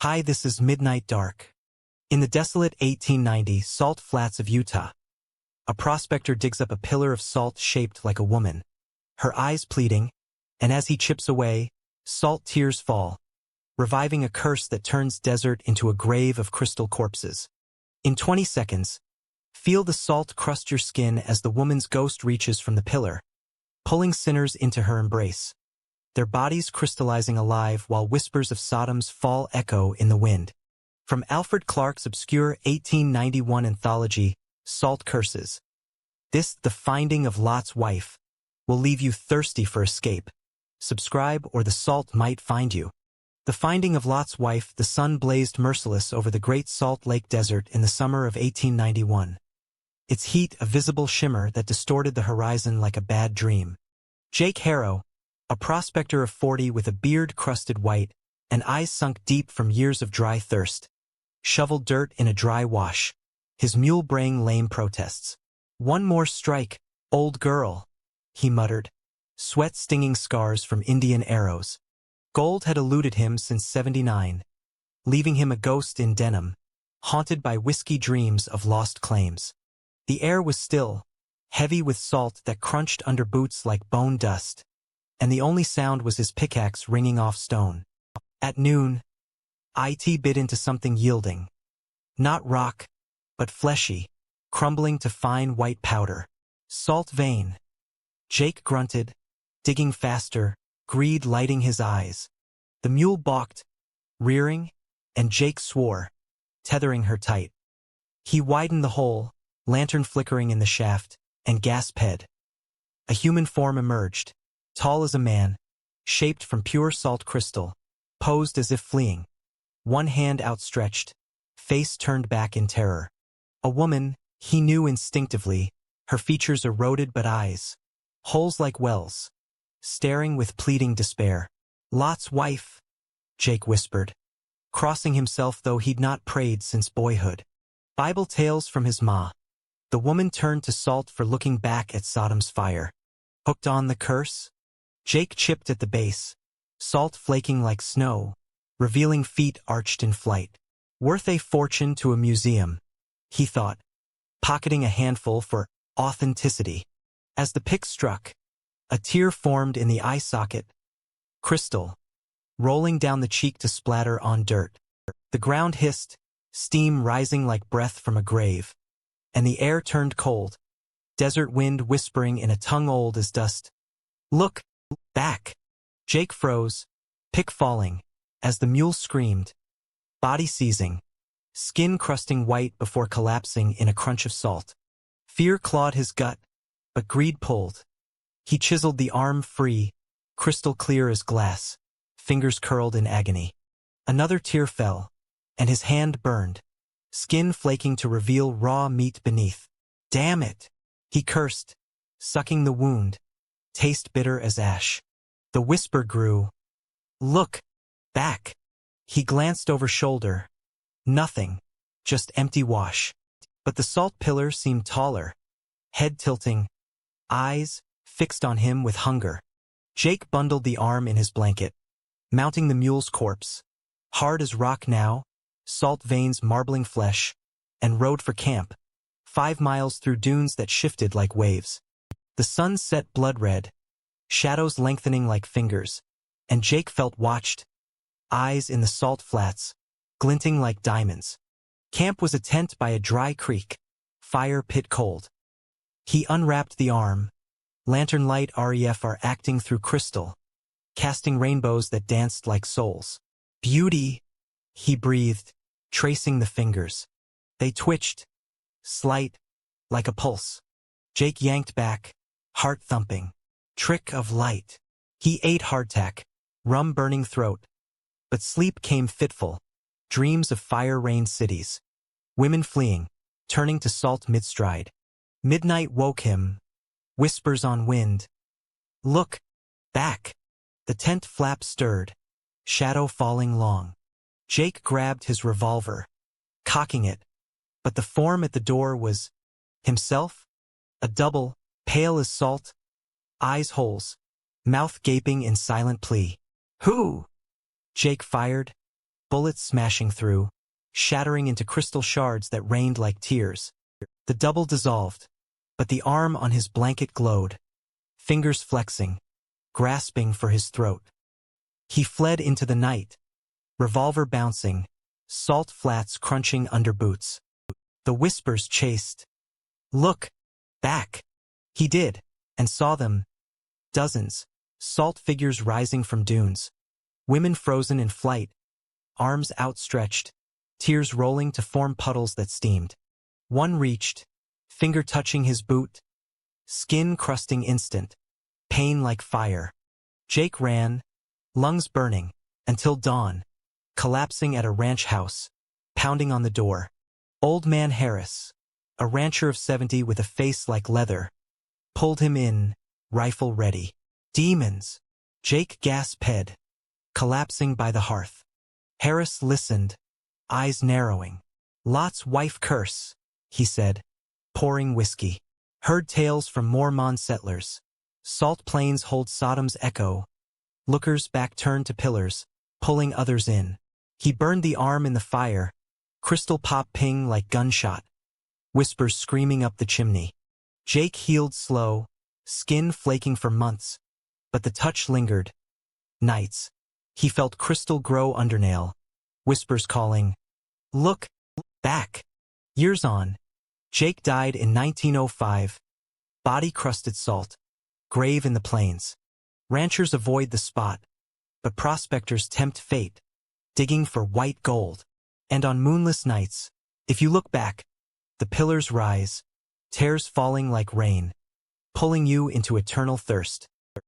Hi, this is Midnight Dark. In the desolate 1890 salt flats of Utah, a prospector digs up a pillar of salt shaped like a woman, her eyes pleading, and as he chips away, salt tears fall, reviving a curse that turns desert into a grave of crystal corpses. In 20 seconds, feel the salt crust your skin as the woman's ghost reaches from the pillar, pulling sinners into her embrace, their bodies crystallizing alive while whispers of Sodom's fall echo in the wind. From Alfred Clark's obscure 1891 anthology, Salt Curses. This, The Finding of Lot's Wife, will leave you thirsty for escape. Subscribe or the salt might find you. The Finding of Lot's Wife. The sun blazed merciless over the Great Salt Lake Desert in the summer of 1891. Its heat a visible shimmer that distorted the horizon like a bad dream. Jake Harrow, a prospector of 40 with a beard crusted white and eyes sunk deep from years of dry thirst, shoveled dirt in a dry wash, his mule braying lame protests. "One more strike, old girl," he muttered, sweat stinging scars from Indian arrows. Gold had eluded him since '79, leaving him a ghost in denim, haunted by whiskey dreams of lost claims. The air was still, heavy with salt that crunched under boots like bone dust, and the only sound was his pickaxe ringing off stone. At noon, it bit into something yielding. Not rock, but fleshy, crumbling to fine white powder. Salt vein. Jake grunted, digging faster, greed lighting his eyes. The mule balked, rearing, and Jake swore, tethering her tight. He widened the hole, lantern flickering in the shaft, and gasped. A human form emerged, tall as a man, shaped from pure salt crystal, posed as if fleeing. One hand outstretched, face turned back in terror. A woman, he knew instinctively, her features eroded but eyes, holes like wells, staring with pleading despair. "Lot's wife," Jake whispered, crossing himself though he'd not prayed since boyhood. Bible tales from his ma. The woman turned to salt for looking back at Sodom's fire. Hooked on the curse? Jake chipped at the base, salt flaking like snow, revealing feet arched in flight. Worth a fortune to a museum, he thought, pocketing a handful for authenticity. As the pick struck, a tear formed in the eye socket. Crystal, rolling down the cheek to splatter on dirt. The ground hissed, steam rising like breath from a grave, and the air turned cold, desert wind whispering in a tongue old as dust. "Look back!" Jake froze, pick falling, as the mule screamed, body seizing, skin crusting white before collapsing in a crunch of salt. Fear clawed his gut, but greed pulled. He chiseled the arm free, crystal clear as glass, fingers curled in agony. Another tear fell, and his hand burned, skin flaking to reveal raw meat beneath. "Damn it!" he cursed, sucking the wound, taste bitter as ash. The whisper grew. "Look back." He glanced over shoulder. Nothing, just empty wash. But the salt pillar seemed taller, head tilting, eyes fixed on him with hunger. Jake bundled the arm in his blanket, mounting the mule's corpse, hard as rock now, salt veins marbling flesh, and rode for camp, 5 miles through dunes that shifted like waves. The sun set blood red, shadows lengthening like fingers, and Jake felt watched, eyes in the salt flats, glinting like diamonds. Camp was a tent by a dry creek, fire pit cold. He unwrapped the arm, lantern light REFR acting through crystal, casting rainbows that danced like souls. "Beauty," he breathed, tracing the fingers. They twitched, slight, like a pulse. Jake yanked back, heart thumping. Trick of light. He ate hardtack, rum burning throat. But sleep came fitful, dreams of fire-rained cities. Women fleeing, turning to salt mid-stride. Midnight woke him, whispers on wind. "Look back." The tent flap stirred, shadow falling long. Jake grabbed his revolver, cocking it, but the form at the door was himself, a double, pale as salt, eyes holes, mouth gaping in silent plea. "Who?" Jake fired, bullets smashing through, shattering into crystal shards that rained like tears. The double dissolved, but the arm on his blanket glowed, fingers flexing, grasping for his throat. He fled into the night, revolver bouncing, salt flats crunching under boots. The whispers chased. "Look! Back!" He did, and saw them. Dozens, salt figures rising from dunes. Women frozen in flight, arms outstretched, tears rolling to form puddles that steamed. One reached, finger touching his boot, skin crusting instant, pain like fire. Jake ran, lungs burning, until dawn, collapsing at a ranch house, pounding on the door. Old Man Harris, a rancher of 70 with a face like leather, pulled him in, rifle ready. "Demons!" Jake gasped, collapsing by the hearth. Harris listened, eyes narrowing. "Lot's wife curse," he said, pouring whiskey. "Heard tales from Mormon settlers. Salt plains hold Sodom's echo. Lookers back turned to pillars, pulling others in. He burned the arm in the fire, crystal pop ping like gunshot. Whispers screaming up the chimney. Jake healed slow, skin flaking for months, but the touch lingered. Nights. He felt crystal grow undernail. Whispers calling, "Look! Back!" Years on. Jake died in 1905. Body crusted salt. Grave in the plains. Ranchers avoid the spot, but prospectors tempt fate, digging for white gold. And on moonless nights, if you look back, the pillars rise, tears falling like rain, pulling you into eternal thirst.